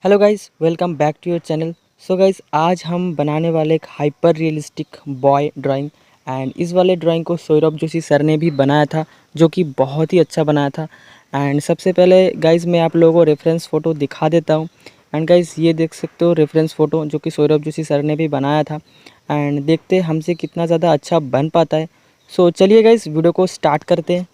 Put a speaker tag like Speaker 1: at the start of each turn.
Speaker 1: Hello guys, welcome back to your channel. So guys, आज हम बनाने वाले एक hyper realistic boy drawing. And इस वाले ड्राइंग को सौरभ जोशी सर ने भी बनाया था, जो कि बहुत ही अच्छा बनाया था। एंड सबसे पहले गाइस मैं आप लोगों को रेफरेंस फ़ोटो दिखा देता हूँ। एंड गाइस ये देख सकते हो रेफरेंस फ़ोटो जो कि सौरभ जोशी सर ने भी बनाया था। एंड देखते हैं हमसे कितना ज़्यादा अच्छा बन पाता है। सो चलिए गाइस वीडियो को स्टार्ट करते हैं।